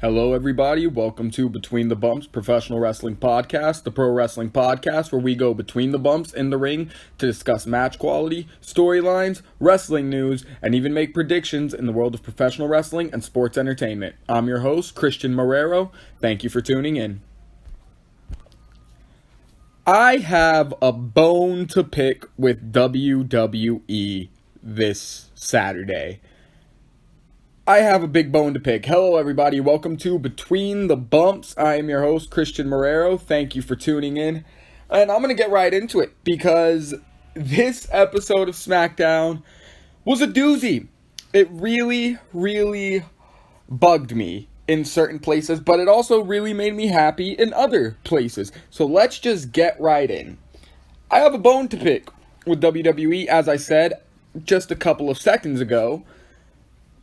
Hello, everybody. Welcome to Between the Bumps Professional Wrestling Podcast, the pro wrestling podcast where we go between the bumps in the ring to discuss match quality, storylines, wrestling news, and even make predictions in the world of professional wrestling and sports entertainment. I'm your host, Christian Marrero. Thank you for tuning in. I have a bone to pick with WWE this Saturday. I have a big bone to pick. Hello, everybody. Welcome to Between the Bumps. I am your host, Christian Marrero. Thank you for tuning in. And I'm going to get right into it because this episode of Smackdown was a doozy. It really, really bugged me in certain places, but it also really made me happy in other places. So let's just get right in. I have a bone to pick with WWE, as I said just a couple of seconds ago,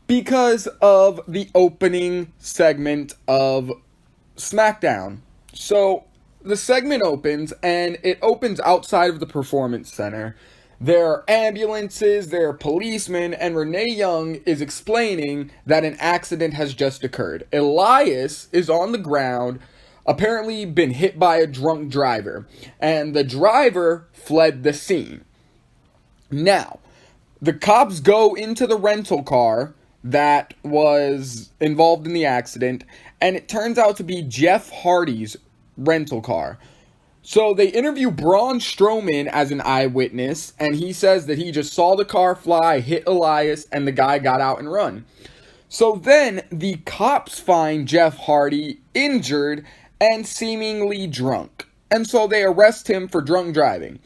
because of the opening segment of Smackdown. So, the segment opens, and it opens outside of the Performance Center. There are ambulances, there are policemen, and Renee Young is explaining that an accident has just occurred. Elias is on the ground, apparently been hit by a drunk driver, and the driver fled the scene. Now, the cops go into the rental car that was involved in the accident, and it turns out to be Jeff Hardy's rental car. So they interview Braun Strowman as an eyewitness, and he says that he just saw the car fly, hit Elias, and the guy got out and run. So then the cops find Jeff Hardy injured and seemingly drunk. And so they arrest him for drunk driving.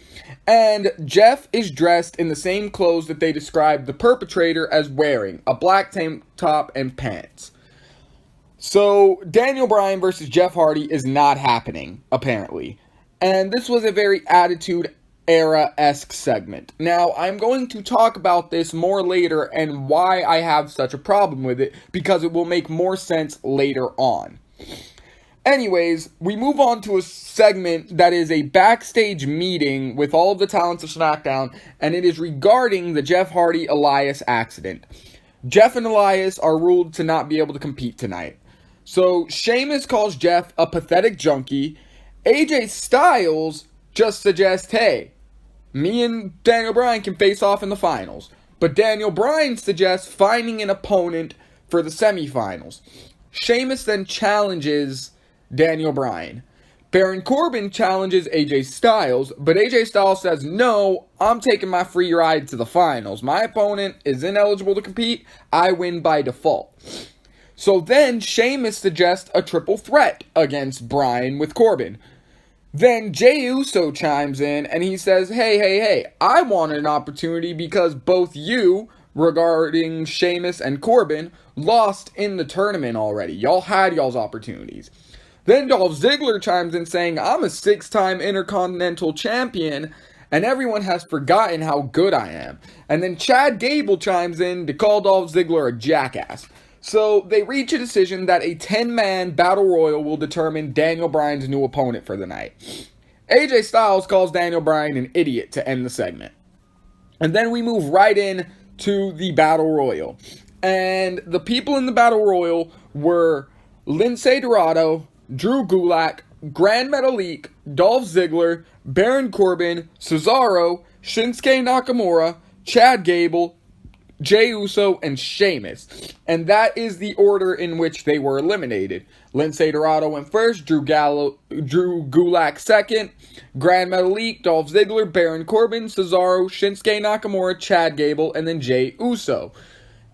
And Jeff is dressed in the same clothes that they described the perpetrator as wearing, a black tank top and pants. So Daniel Bryan versus Jeff Hardy is not happening, apparently. And this was a very Attitude Era-esque segment. Now, I'm going to talk about this more later and why I have such a problem with it, because it will make more sense later on. Anyways, we move on to a segment that is a backstage meeting with all of the talents of SmackDown, and it is regarding the Jeff Hardy-Elias accident. Jeff and Elias are ruled to not be able to compete tonight. So, Sheamus calls Jeff a pathetic junkie. AJ Styles just suggests, hey, me and Daniel Bryan can face off in the finals. But Daniel Bryan suggests finding an opponent for the semifinals. Sheamus then challenges Daniel Bryan. Baron Corbin challenges AJ Styles, but AJ Styles says, no, I'm taking my free ride to the finals. My opponent is ineligible to compete. I win by default. So then Sheamus suggests a triple threat against Bryan with Corbin. Then Jey Uso chimes in and he says, hey, I want an opportunity because both you, regarding Sheamus and Corbin, lost in the tournament already. Y'all had y'all's opportunities. Then Dolph Ziggler chimes in saying, I'm a 6-time Intercontinental Champion, and everyone has forgotten how good I am. And then Chad Gable chimes in to call Dolph Ziggler a jackass. So they reach a decision that a 10-man battle royal will determine Daniel Bryan's new opponent for the night. AJ Styles calls Daniel Bryan an idiot to end the segment. And then we move right in to the battle royal. And the people in the battle royal were Lince Dorado, Drew Gulak, Grand Metalik, Dolph Ziggler, Baron Corbin, Cesaro, Shinsuke Nakamura, Chad Gable, Jey Uso, and Sheamus. And that is the order in which they were eliminated. Lince Dorado went first, Drew Gulak second, Grand Metalik, Dolph Ziggler, Baron Corbin, Cesaro, Shinsuke Nakamura, Chad Gable, and then Jey Uso.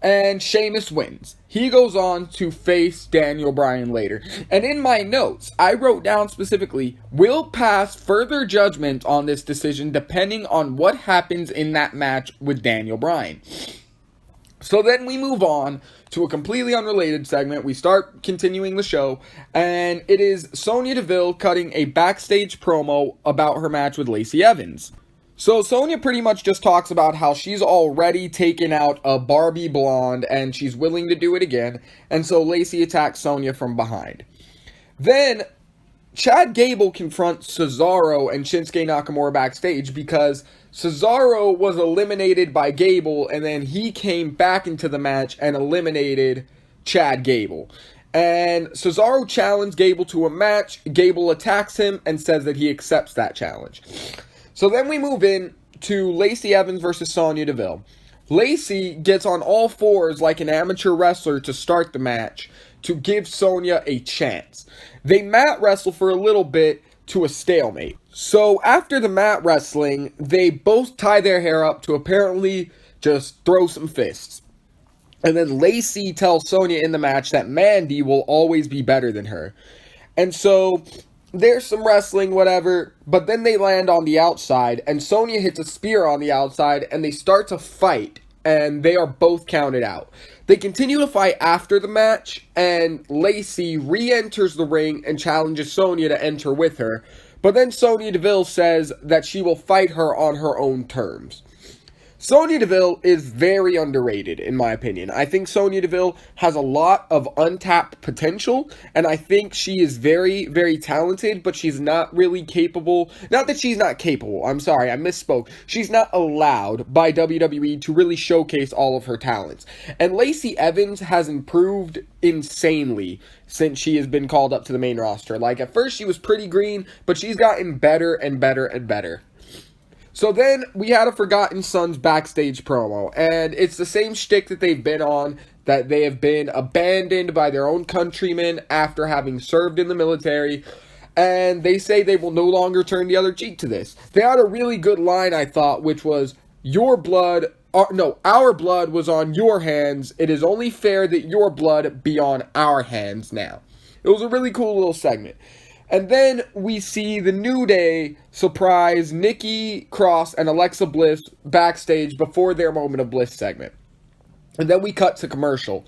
And Sheamus wins. He goes on to face Daniel Bryan later. And in my notes, I wrote down specifically, we'll pass further judgment on this decision depending on what happens in that match with Daniel Bryan. So then we move on to a completely unrelated segment. We start continuing the show, and it is Sonya Deville cutting a backstage promo about her match with Lacey Evans. So Sonya pretty much just talks about how she's already taken out a Barbie blonde and she's willing to do it again. And so Lacey attacks Sonya from behind. Then Chad Gable confronts Cesaro and Shinsuke Nakamura backstage because Cesaro was eliminated by Gable and then he came back into the match and eliminated Chad Gable. And Cesaro challenged Gable to a match. Gable attacks him and says that he accepts that challenge. So then we move in to Lacey Evans versus Sonya Deville. Lacey gets on all fours like an amateur wrestler to start the match to give Sonya a chance. They mat wrestle for a little bit to a stalemate. So after the mat wrestling, they both tie their hair up to apparently just throw some fists. And then Lacey tells Sonya in the match that Mandy will always be better than her. And so there's some wrestling, whatever, but then they land on the outside, and Sonya hits a spear on the outside, and they start to fight, and they are both counted out. They continue to fight after the match, and Lacey re-enters the ring and challenges Sonya to enter with her, but then Sonya Deville says that she will fight her on her own terms. Sonya Deville is very underrated, in my opinion. I think Sonya Deville has a lot of untapped potential, and I think she is very, very talented, but she's not really capable. Not that she's not capable, I'm sorry, I misspoke. She's not allowed by WWE to really showcase all of her talents. And Lacey Evans has improved insanely since she has been called up to the main roster. Like, at first she was pretty green, but she's gotten better and better and better. So then we had a Forgotten Sons backstage promo, and it's the same shtick that they've been on, that they have been abandoned by their own countrymen after having served in the military, and they say they will no longer turn the other cheek to this. They had a really good line, I thought, which was, our blood was on your hands. It is only fair that your blood be on our hands now. It was a really cool little segment. And then we see the New Day surprise Nikki Cross and Alexa Bliss backstage before their Moment of Bliss segment. And then we cut to commercial.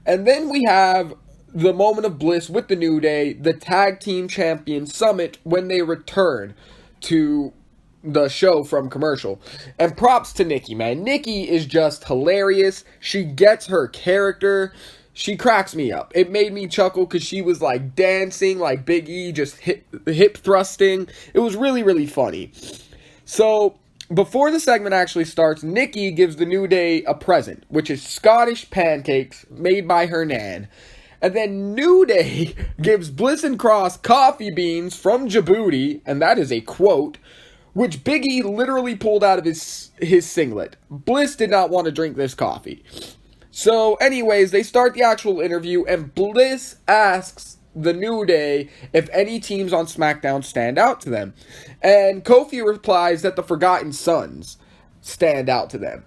And then we have the Moment of Bliss with the New Day, the Tag Team Champion Summit, when they return to the show from commercial. And props to Nikki, man. Nikki is just hilarious. She gets her character. She cracks me up. It made me chuckle because she was like dancing like Big E, just hip thrusting. It was really, really funny. So before the segment actually starts, Nikki gives the New Day a present, which is Scottish pancakes made by her nan. And then New Day gives Bliss and Cross coffee beans from Djibouti, and that is a quote, which Big E literally pulled out of his singlet. Bliss did not want to drink this coffee. So anyways, they start the actual interview, and Bliss asks the New Day if any teams on SmackDown stand out to them. And Kofi replies that the Forgotten Sons stand out to them.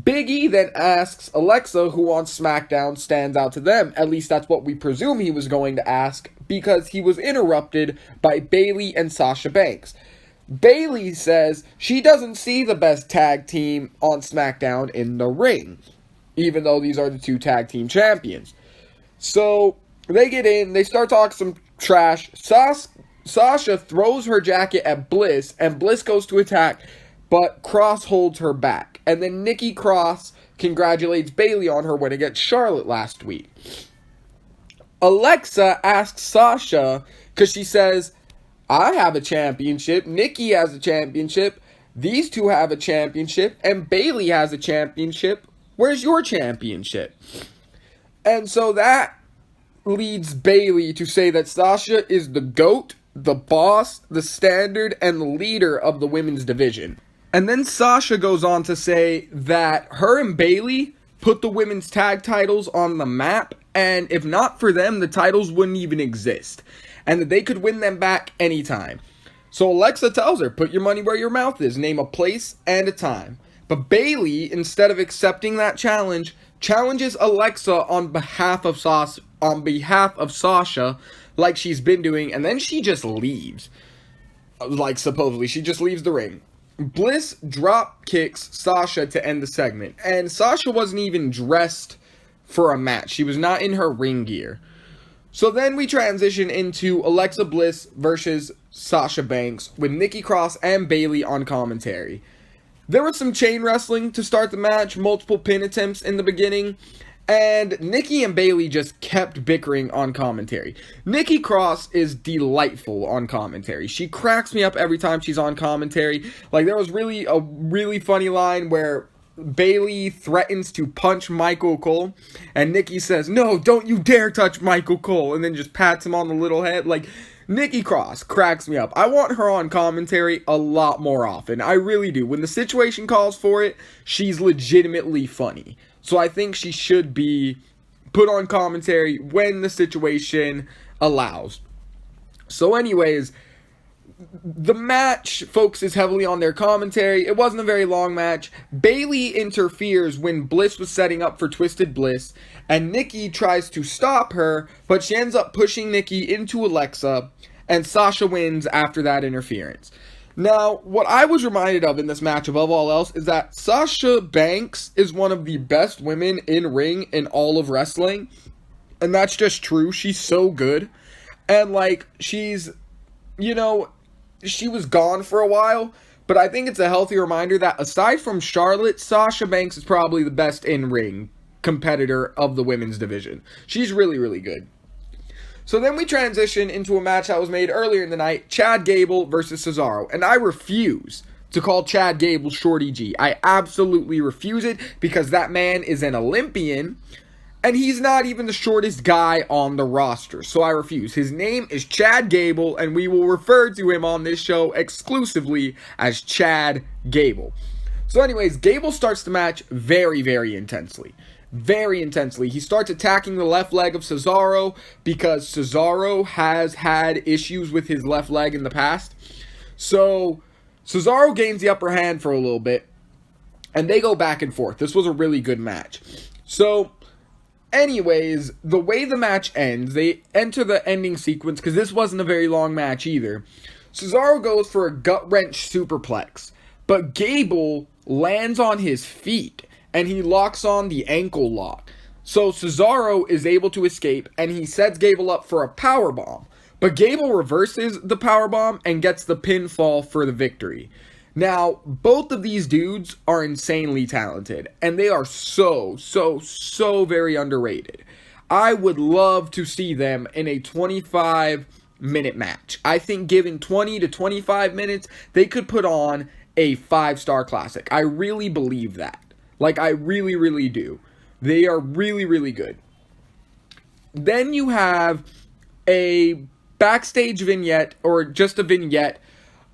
Big E then asks Alexa who on SmackDown stands out to them. At least that's what we presume he was going to ask, because he was interrupted by Bayley and Sasha Banks. Bayley says she doesn't see the best tag team on SmackDown in the ring, even though these are the two tag team champions. So they get in, they start talking some trash. Sasha throws her jacket at Bliss, and Bliss goes to attack, but Cross holds her back. And then Nikki Cross congratulates Bayley on her win against Charlotte last week. Alexa asks Sasha, because she says, I have a championship, Nikki has a championship, these two have a championship, and Bayley has a championship. Where's your championship? And so that leads Bayley to say that Sasha is the GOAT, the boss, the standard, and the leader of the women's division. And then Sasha goes on to say that her and Bayley put the women's tag titles on the map, and if not for them, the titles wouldn't even exist, and that they could win them back anytime. So Alexa tells her, put your money where your mouth is, name a place and a time. But Bayley, instead of accepting that challenge, challenges Alexa on behalf of Sasha, like she's been doing, and then she just leaves. Like, supposedly, she just leaves the ring. Bliss drop kicks Sasha to end the segment, and Sasha wasn't even dressed for a match. She was not in her ring gear. So then we transition into Alexa Bliss versus Sasha Banks with Nikki Cross and Bayley on commentary. There was some chain wrestling to start the match, multiple pin attempts in the beginning, and Nikki and Bayley just kept bickering on commentary. Nikki Cross is delightful on commentary. She cracks me up every time she's on commentary. Like, there was a really funny line where Bayley threatens to punch Michael Cole, and Nikki says, "No, don't you dare touch Michael Cole," and then just pats him on the little head. Like, Nikki Cross cracks me up. I want her on commentary a lot more often. I really do. When the situation calls for it, she's legitimately funny. So I think she should be put on commentary when the situation allows. So anyways, the match focuses heavily on their commentary. It wasn't a very long match. Bayley interferes when Bliss was setting up for Twisted Bliss, and Nikki tries to stop her, but she ends up pushing Nikki into Alexa, and Sasha wins after that interference. Now, what I was reminded of in this match above all else is that Sasha Banks is one of the best women in ring in all of wrestling, and that's just true. She's so good, and like, she's, you know, she was gone for a while, but I think it's a healthy reminder that aside from Charlotte, Sasha Banks is probably the best in-ring competitor of the women's division. She's really, really good. So then we transition into a match that was made earlier in the night, Chad Gable versus Cesaro, and I refuse to call Chad Gable Shorty G. I absolutely refuse it, because that man is an Olympian, and he's not even the shortest guy on the roster, so I refuse. His name is Chad Gable, and we will refer to him on this show exclusively as Chad Gable. So anyways, Gable starts the match very, very intensely. Very intensely. He starts attacking the left leg of Cesaro, because Cesaro has had issues with his left leg in the past. So Cesaro gains the upper hand for a little bit, and they go back and forth. This was a really good match. So anyways, the way the match ends, they enter the ending sequence, because this wasn't a very long match either. Cesaro goes for a gut-wrench superplex, but Gable lands on his feet, and he locks on the ankle lock. So Cesaro is able to escape, and he sets Gable up for a powerbomb. But Gable reverses the powerbomb and gets the pinfall for the victory. Now, both of these dudes are insanely talented, and they are so very underrated. I would love to see them in a 25-minute match. I think given 20 to 25 minutes, they could put on a 5-star classic. I really believe that. Like, I really, really do. They are really, really good. Then you have a backstage vignette, or just a vignette,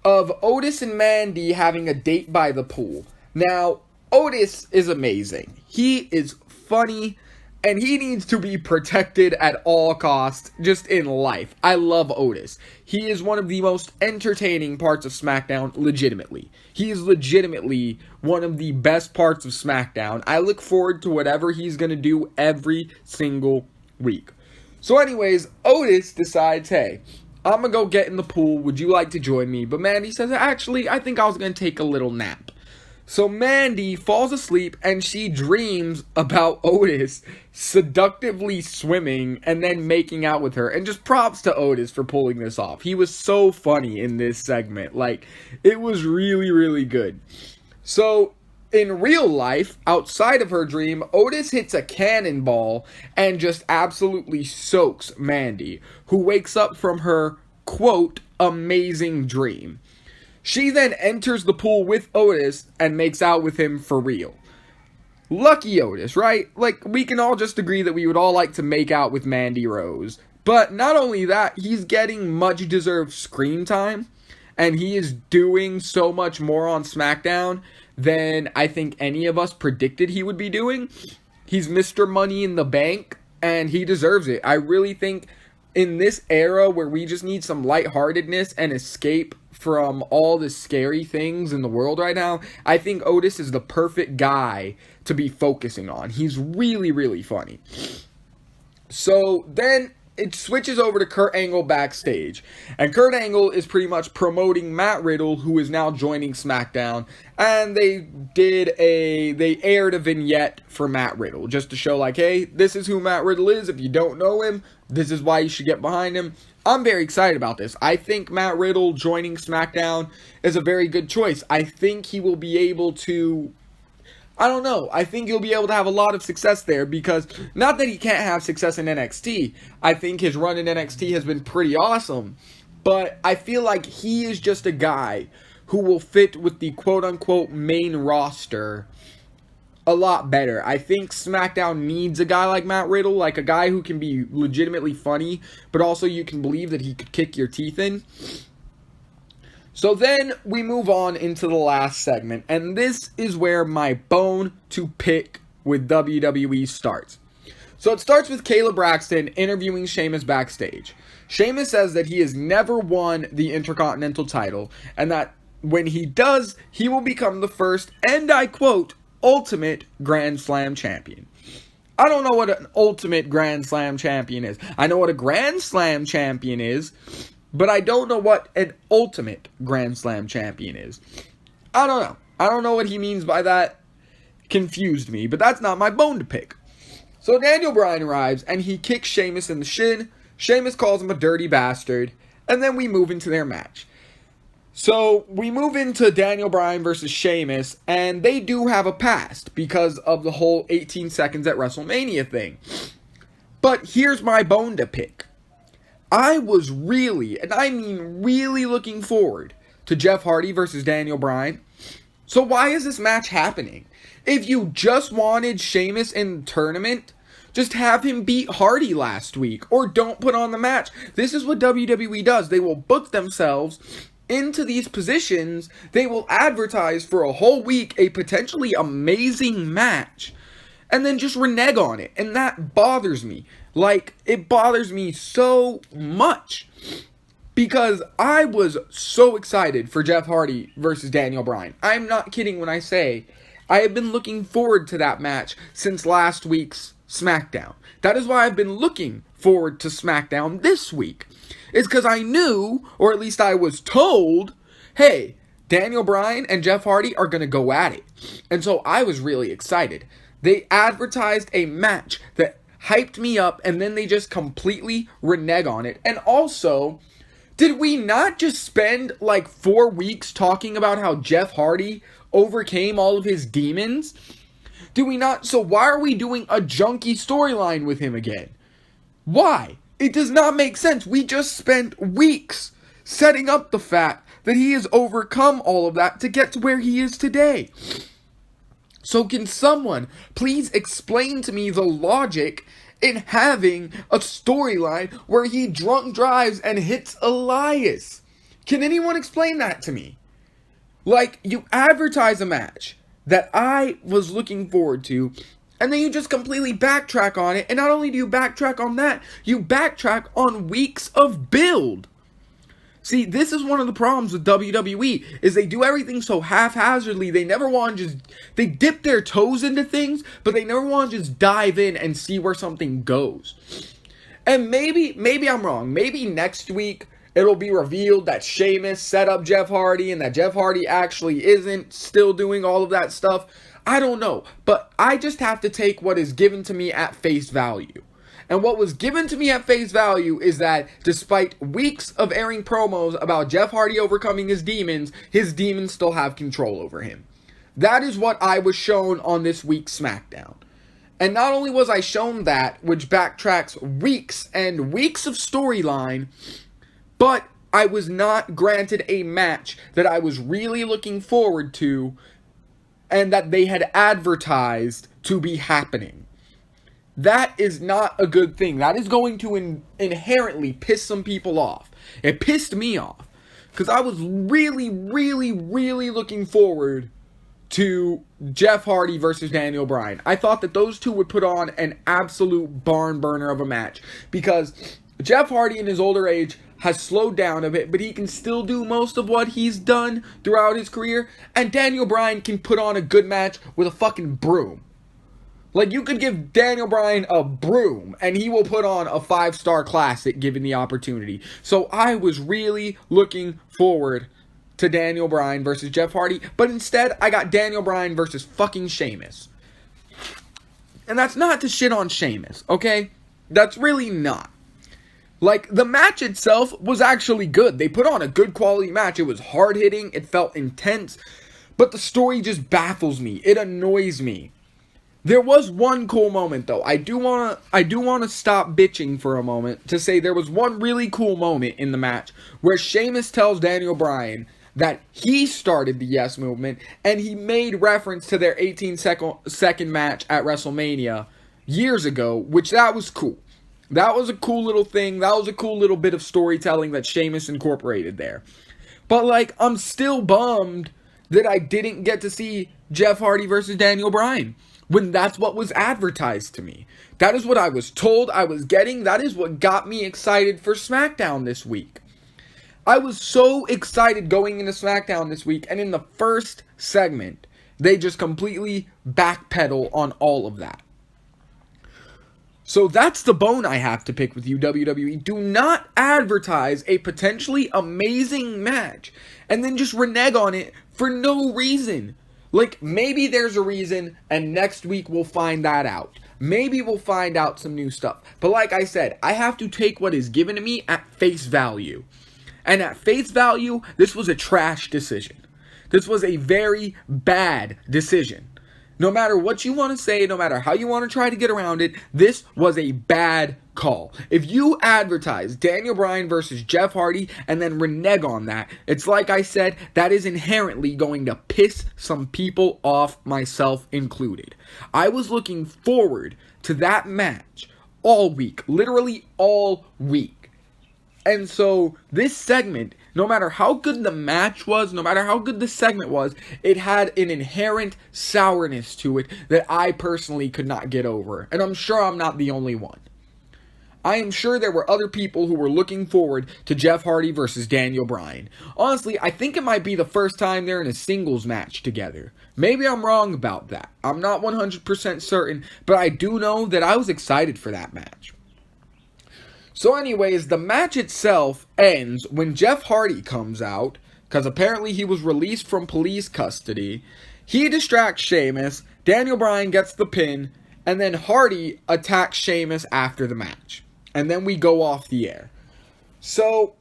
of Otis and Mandy having a date by the pool. Now, Otis is amazing. He is funny, and he needs to be protected at all costs, just in life. I love Otis. He is one of the most entertaining parts of SmackDown, legitimately. He is legitimately one of the best parts of SmackDown. I look forward to whatever he's going to do every single week. So anyways, Otis decides, hey, I'm going to go get in the pool. Would you like to join me? But Mandy says, actually, I think I was going to take a little nap. So Mandy falls asleep, and she dreams about Otis seductively swimming and then making out with her. And just props to Otis for pulling this off. He was so funny in this segment. Like, it was really, really good. So in real life, outside of her dream, Otis hits a cannonball and just absolutely soaks Mandy, who wakes up from her, quote, amazing dream. She then enters the pool with Otis and makes out with him for real. Lucky Otis, right? Like, we can all just agree that we would all like to make out with Mandy Rose. But not only that, he's getting much deserved screen time, and he is doing so much more on SmackDown than I think any of us predicted he would be doing. He's Mr. Money in the Bank, and he deserves it. I really think in this era where we just need some lightheartedness and escape from all the scary things in the world right now, I think Otis is the perfect guy to be focusing on. He's really, really funny. So then it switches over to Kurt Angle backstage, and Kurt Angle is pretty much promoting Matt Riddle, who is now joining SmackDown, and they aired a vignette for Matt Riddle, just to show like, hey, this is who Matt Riddle is. If you don't know him, this is why you should get behind him. I'm very excited about this. I think Matt Riddle joining SmackDown is a very good choice. I think he will be able to, I think he'll be able to have a lot of success there, because not that he can't have success in NXT. I think his run in NXT has been pretty awesome, but I feel like he is just a guy who will fit with the quote-unquote main roster a lot better. I think SmackDown needs a guy like Matt Riddle, like a guy who can be legitimately funny, but also you can believe that he could kick your teeth in. So then we move on into the last segment, and this is where my bone to pick with WWE starts. So it starts with Kayla Braxton interviewing Sheamus backstage. Sheamus says that he has never won the Intercontinental title, and that when he does, he will become the first, and I quote, ultimate Grand Slam champion. I don't know what an ultimate Grand Slam champion is. I know what a Grand Slam champion is, but I don't know what an ultimate Grand Slam champion is. I don't know. I don't know what he means by that. Confused me, but that's not my bone to pick. So Daniel Bryan arrives, and he kicks Sheamus in the shin. Sheamus calls him a dirty bastard, and then we move into their match. So we move into Daniel Bryan versus Sheamus, and they do have a past because of the whole 18 seconds at WrestleMania thing. But here's my bone to pick. I was really, and I mean really, looking forward to Jeff Hardy versus Daniel Bryan. So why is this match happening? If you just wanted Sheamus in the tournament, just have him beat Hardy last week, or don't put on the match. This is what WWE does. They will book themselves into these positions. They will advertise for a whole week a potentially amazing match, and then just renege on it. And that bothers me. Like, it bothers me so much. Because I was so excited for Jeff Hardy versus Daniel Bryan. I'm not kidding when I say I have been looking forward to that match since last week's Smackdown. That is why I've been looking forward to Smackdown this week. It's because I knew, or at least I was told, hey, Daniel Bryan and Jeff Hardy are going to go at it. And so I was really excited. They advertised a match that hyped me up, and then they just completely renege on it. And also, did we not just spend like 4 weeks talking about how Jeff Hardy overcame all of his demons? Do we not? So why are we doing a junky storyline with him again? Why? It does not make sense. We just spent weeks setting up the fact that he has overcome all of that to get to where he is today. So can someone please explain to me the logic in having a storyline where he drunk drives and hits Elias? Can anyone explain that to me? Like, you advertise a match that I was looking forward to, and then you just completely backtrack on it. And not only do you backtrack on that, you backtrack on weeks of build. See, this is one of the problems with WWE, is they do everything so haphazardly. They never want to just, they dip their toes into things, but they never want to just dive in and see where something goes. And maybe I'm wrong. Maybe next week it'll be revealed that Sheamus set up Jeff Hardy and that Jeff Hardy actually isn't still doing all of that stuff. I don't know, but I just have to take what is given to me at face value. And what was given to me at face value is that despite weeks of airing promos about Jeff Hardy overcoming his demons still have control over him. That is what I was shown on this week's Smackdown. And not only was I shown that, which backtracks weeks and weeks of storyline, but I was not granted a match that I was really looking forward to and that they had advertised to be happening. That is not a good thing. That is going to inherently piss some people off. It pissed me off. Because I was really, really, really looking forward to Jeff Hardy versus Daniel Bryan. I thought that those two would put on an absolute barn burner of a match. Because Jeff Hardy in his older age has slowed down a bit, but he can still do most of what he's done throughout his career. And Daniel Bryan can put on a good match with a fucking broom. Like, you could give Daniel Bryan a broom, and he will put on a 5-star classic given the opportunity. So I was really looking forward to Daniel Bryan versus Jeff Hardy, but instead, I got Daniel Bryan versus fucking Sheamus. And that's not to shit on Sheamus, okay? That's really not. Like, the match itself was actually good. They put on a good quality match. It was hard-hitting. It felt intense. But the story just baffles me. It annoys me. There was one cool moment, though. I do want to stop bitching for a moment to say there was one really cool moment in the match where Sheamus tells Daniel Bryan that he started the Yes Movement, and he made reference to their 18-second match at WrestleMania years ago, which that was cool. That was a cool little thing. That was a cool little bit of storytelling that Sheamus incorporated there. But, like, I'm still bummed that I didn't get to see Jeff Hardy versus Daniel Bryan when that's what was advertised to me. That is what I was told I was getting. That is what got me excited for SmackDown this week. I was so excited going into SmackDown this week, and in the first segment, they just completely backpedal on all of that. So that's the bone I have to pick with you, WWE. Do not advertise a potentially amazing match and then just renege on it for no reason. Like, maybe there's a reason, and next week we'll find that out. Maybe we'll find out some new stuff. But like I said, I have to take what is given to me at face value. And at face value, this was a trash decision. This was a very bad decision. No matter what you want to say, no matter how you want to try to get around it, this was a bad call. If you advertise Daniel Bryan versus Jeff Hardy and then renege on that, it's like I said, that is inherently going to piss some people off, myself included. I was looking forward to that match all week, literally all week. And so this segment, no matter how good the match was, no matter how good the segment was, it had an inherent sourness to it that I personally could not get over. And I'm sure I'm not the only one. I am sure there were other people who were looking forward to Jeff Hardy versus Daniel Bryan. Honestly, I think it might be the first time they're in a singles match together. Maybe I'm wrong about that. I'm not 100% certain, but I do know that I was excited for that match. So anyways, the match itself ends when Jeff Hardy comes out, because apparently he was released from police custody. He distracts Sheamus, Daniel Bryan gets the pin, and then Hardy attacks Sheamus after the match. And then we go off the air. So,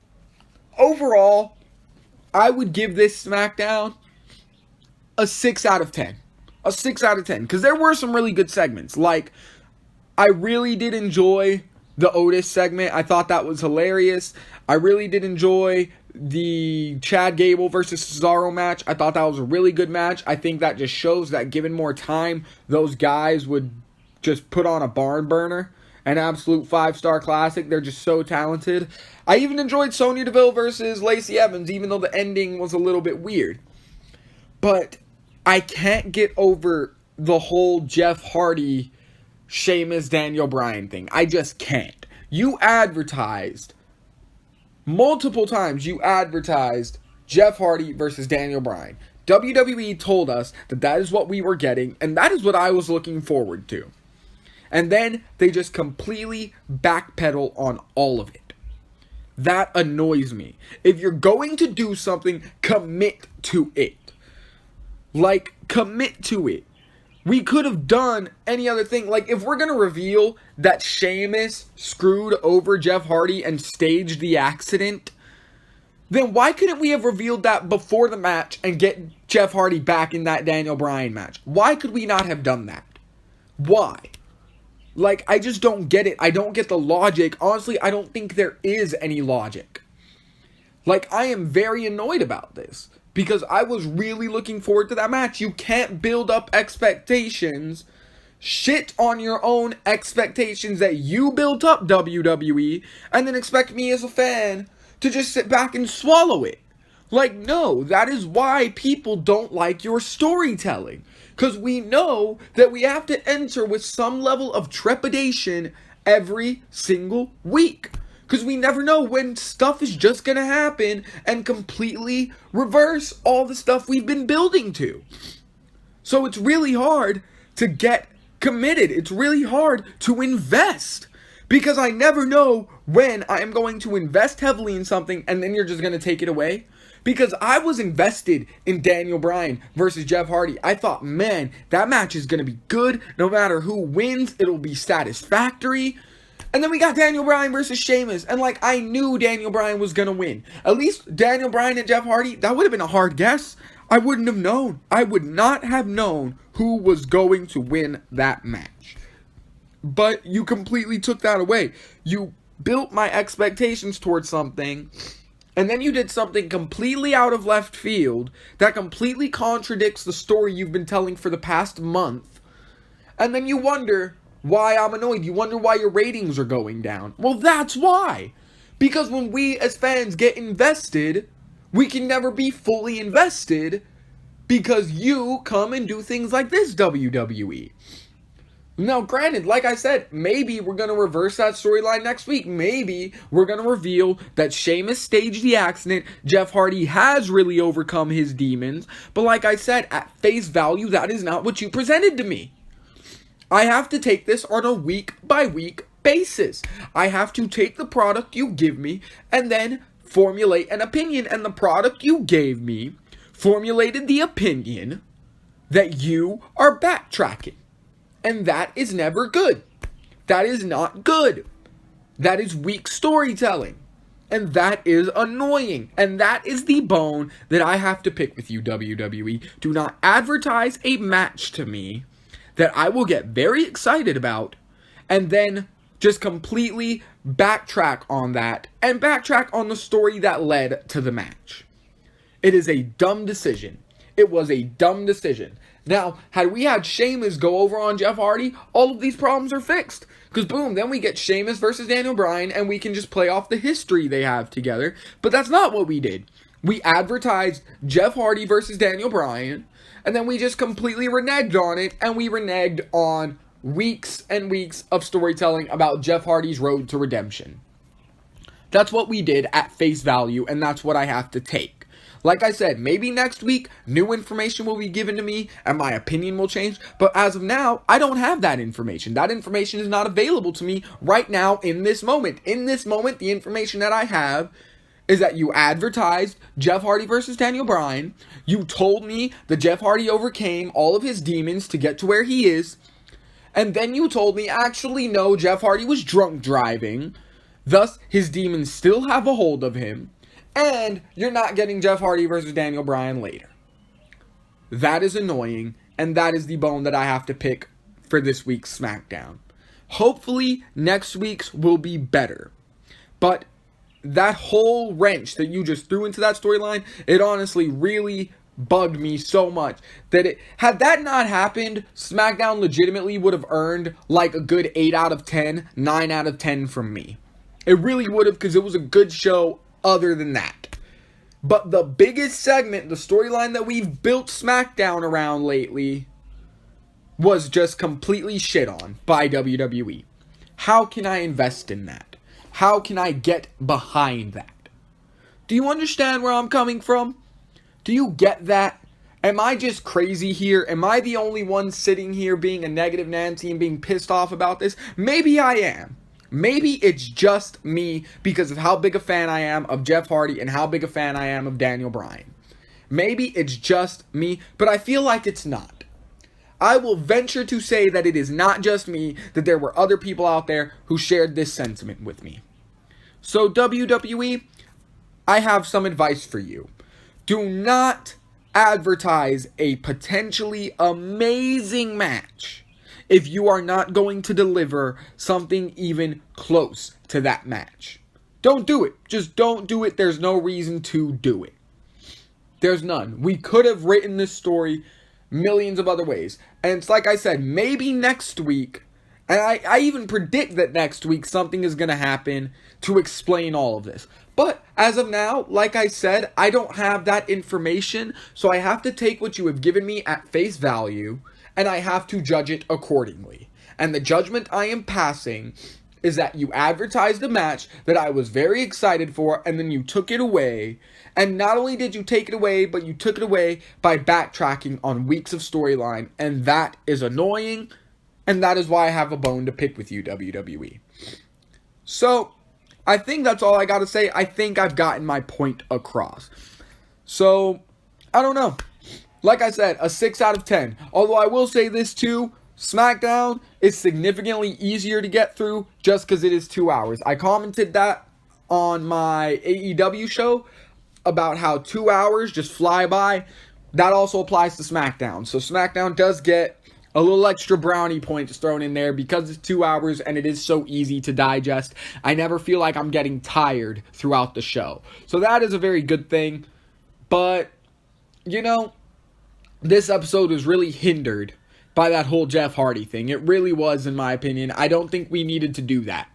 overall, I would give this SmackDown a 6 out of 10. A 6 out of 10, because there were some really good segments. Like, I really did enjoy the Otis segment. I thought that was hilarious. I really did enjoy the Chad Gable versus Cesaro match. I thought that was a really good match. I think that just shows that given more time, those guys would just put on a barn burner. An absolute 5-star classic. They're just so talented. I even enjoyed Sonya Deville versus Lacey Evans, even though the ending was a little bit weird. But I can't get over the whole Jeff Hardy Sheamus Daniel Bryan thing. I just can't. You advertised multiple times. You advertised Jeff Hardy versus Daniel Bryan. WWE told us that that is what we were getting, and that is what I was looking forward to. And then they just completely backpedal on all of it. That annoys me. If you're going to do something, commit to it. Like, commit to it. We could have done any other thing. Like, if we're going to reveal that Sheamus screwed over Jeff Hardy and staged the accident, then why couldn't we have revealed that before the match and get Jeff Hardy back in that Daniel Bryan match? Why could we not have done that? Why? Like, I just don't get it. I don't get the logic. Honestly, I don't think there is any logic. Like, I am very annoyed about this. Because I was really looking forward to that match. You can't build up expectations. Shit on your own expectations that you built up, WWE. And then expect me as a fan to just sit back and swallow it. Like, no. That is why people don't like your storytelling. Because we know that we have to enter with some level of trepidation every single week. Because we never know when stuff is just going to happen and completely reverse all the stuff we've been building to. So it's really hard to get committed. It's really hard to invest. Because I never know when I am going to invest heavily in something and then you're just going to take it away. Because I was invested in Daniel Bryan versus Jeff Hardy. I thought, man, that match is going to be good. No matter who wins, it'll be satisfactory. And then we got Daniel Bryan versus Sheamus. And, like, I knew Daniel Bryan was going to win. At least Daniel Bryan and Jeff Hardy, that would have been a hard guess. I wouldn't have known. I would not have known who was going to win that match. But you completely took that away. You built my expectations towards something. And then you did something completely out of left field that completely contradicts the story you've been telling for the past month. And then you wonder why I'm annoyed. You wonder why your ratings are going down. Well, that's why. Because when we as fans get invested, we can never be fully invested because you come and do things like this, WWE. Now, granted, like I said, maybe we're going to reverse that storyline next week. Maybe we're going to reveal that Sheamus staged the accident. Jeff Hardy has really overcome his demons. But like I said, at face value, that is not what you presented to me. I have to take this on a week-by-week basis. I have to take the product you give me and then formulate an opinion. And the product you gave me formulated the opinion that you are backtracking. And that is never good. That is not good. That is weak storytelling. And that is annoying. And that is the bone that I have to pick with you, WWE. Do not advertise a match to me that I will get very excited about and then just completely backtrack on that and backtrack on the story that led to the match. It is a dumb decision. It was a dumb decision. Now, had we had Sheamus go over on Jeff Hardy, all of these problems are fixed. Because boom, then we get Sheamus versus Daniel Bryan and we can just play off the history they have together. But that's not what we did. We advertised Jeff Hardy versus Daniel Bryan and then we just completely reneged on it and we reneged on weeks and weeks of storytelling about Jeff Hardy's road to redemption. That's what we did at face value and that's what I have to take. Like I said, maybe next week, new information will be given to me and my opinion will change. But as of now, I don't have that information. That information is not available to me right now in this moment. In this moment, the information that I have is that you advertised Jeff Hardy versus Daniel Bryan. You told me that Jeff Hardy overcame all of his demons to get to where he is. And then you told me, actually, no, Jeff Hardy was drunk driving. Thus, his demons still have a hold of him. And you're not getting Jeff Hardy versus Daniel Bryan later. That is annoying, and that is the bone that I have to pick for this week's SmackDown. Hopefully, next week's will be better. But that whole wrench that you just threw into that storyline, it honestly really bugged me so much that had that not happened, SmackDown legitimately would have earned like a good 8 out of 10, 9 out of 10 from me. It really would have because it was a good show. Other than that. But the biggest segment, the storyline that we've built SmackDown around lately, was just completely shit on by WWE. How can I invest in that? How can I get behind that? Do you understand where I'm coming from? Do you get that? Am I just crazy here? Am I the only one sitting here being a negative Nancy and being pissed off about this? Maybe I am. Maybe it's just me because of how big a fan I am of Jeff Hardy and how big a fan I am of Daniel Bryan. Maybe it's just me, but I feel like it's not. I will venture to say that it is not just me, that there were other people out there who shared this sentiment with me. So WWE, I have some advice for you. Do not advertise a potentially amazing match if you are not going to deliver something even close to that match. Don't do it. Just don't do it. There's no reason to do it. There's none. We could have written this story millions of other ways. And it's like I said, maybe next week, and I even predict that next week something is going to happen to explain all of this. But as of now, like I said, I don't have that information, so I have to take what you have given me at face value, and I have to judge it accordingly. And the judgment I am passing is that you advertised a match that I was very excited for, and then you took it away. And not only did you take it away, but you took it away by backtracking on weeks of storyline. And that is annoying, and that is why I have a bone to pick with you, WWE. So, I think that's all I gotta say. I think I've gotten my point across. So, I don't know. Like I said, a 6 out of 10. Although I will say this too, SmackDown is significantly easier to get through just because it is 2 hours. I commented that on my AEW show about how 2 hours just fly by. That also applies to SmackDown. So SmackDown does get A little extra brownie points thrown in there because it's 2 hours and it is so easy to digest. I never feel like I'm getting tired throughout the show. So that is a very good thing. But, this episode was really hindered by that whole Jeff Hardy thing. It really was, in my opinion. I don't think we needed to do that.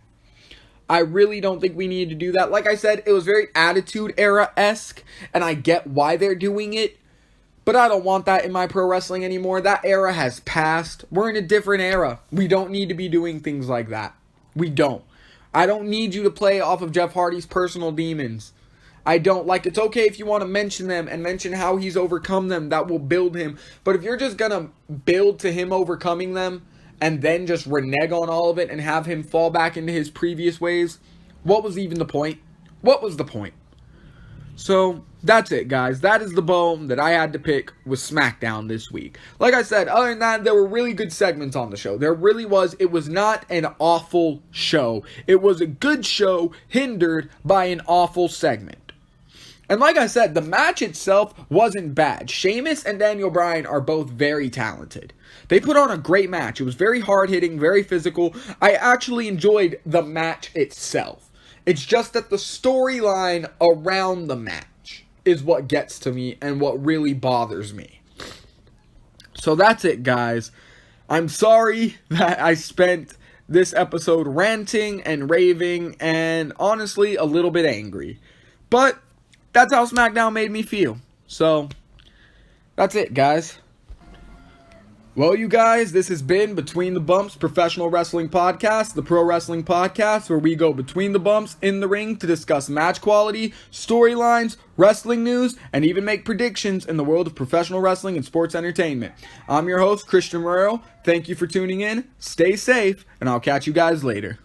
I really don't think we needed to do that. Like I said, it was very Attitude Era-esque, and I get why they're doing it, but I don't want that in my pro wrestling anymore. That era has passed. We're in a different era. We don't need to be doing things like that. We don't. I don't need you to play off of Jeff Hardy's personal demons. I don't. It's okay if you want to mention them and mention how he's overcome them. That will build him. But if you're just going to build to him overcoming them, and then just renege on all of it and have him fall back into his previous ways, what was even the point? What was the point? So, that's it, guys. That is the bone that I had to pick with Smackdown this week. Like I said, other than that, there were really good segments on the show. There really was. It was not an awful show. It was a good show hindered by an awful segment. And like I said, the match itself wasn't bad. Sheamus and Daniel Bryan are both very talented. They put on a great match. It was very hard-hitting, very physical. I actually enjoyed the match itself. It's just that the storyline around the match is what gets to me and what really bothers me. So that's it, guys. I'm sorry that I spent this episode ranting and raving and honestly a little bit angry. But that's how Smackdown made me feel. So, that's it, guys. Well, you guys, this has been Between the Bumps Professional Wrestling Podcast, the pro wrestling podcast where we go between the bumps in the ring to discuss match quality, storylines, wrestling news, and even make predictions in the world of professional wrestling and sports entertainment. I'm your host, Christian Marrero. Thank you for tuning in. Stay safe, and I'll catch you guys later.